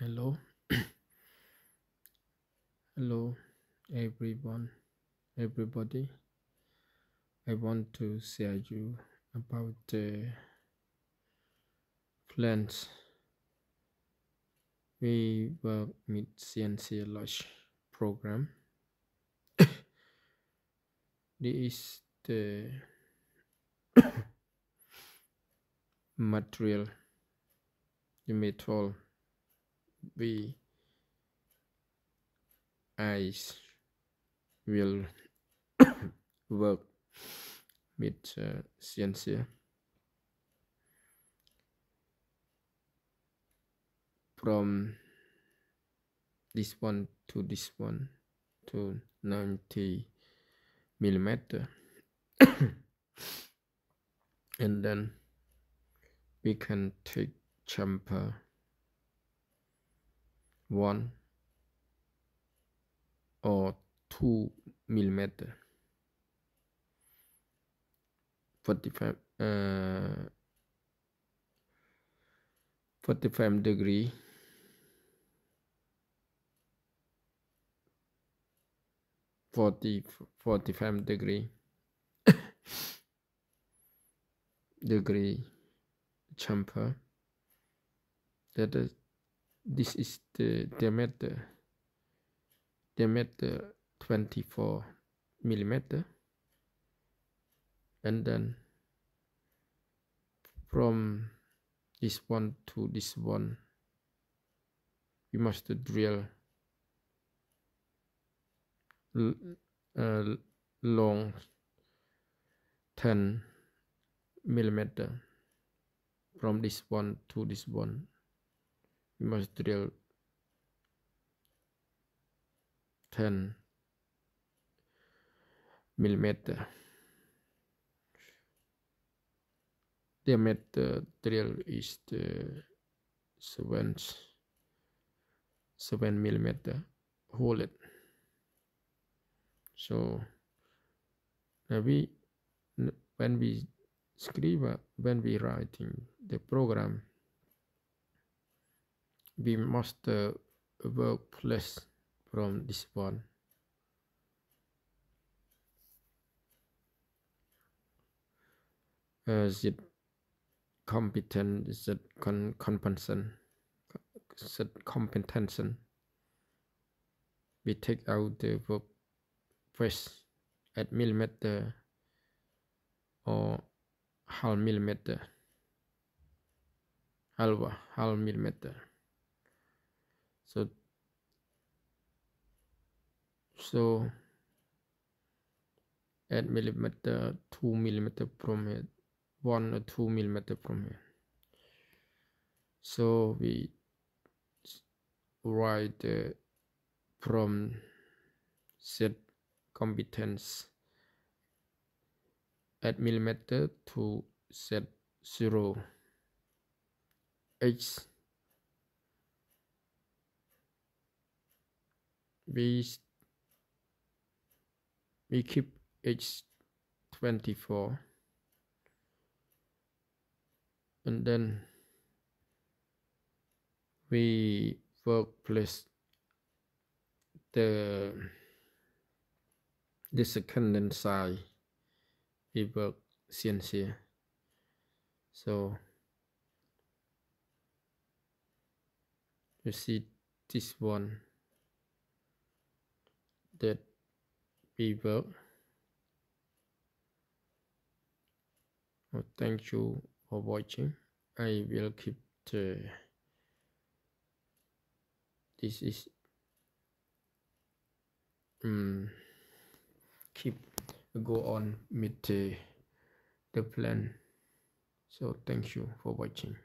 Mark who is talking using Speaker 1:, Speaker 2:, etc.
Speaker 1: Hello, hello everybody. I want to share you about the plans. We work with CNC large program. This is the material, the metal we eyes will work with CNC from this one to this one to 90 millimeter and then we can take chamfer 1 or 2 millimeter 45 degree 45 degree chamfer. This is the diameter 24 millimeter, and then from this one to this one we must drill long 10 millimeter. From this one to this one we must drill 10 millimeter. Diameter drill is the 7 millimeter hole. So when we writing the program, we must work less from this one. The compensation. We take out the work press at millimeter or half millimeter. So at millimeter 2 millimeter from here, 1 or 2 millimeter from here. So we write from set competence at millimeter to set 0 h. We keep h 24, and then we work place the second side. We work CNC. So you see this one that we work. Thank you for watching. I will keep this is keep go on with the plan. So thank you for watching.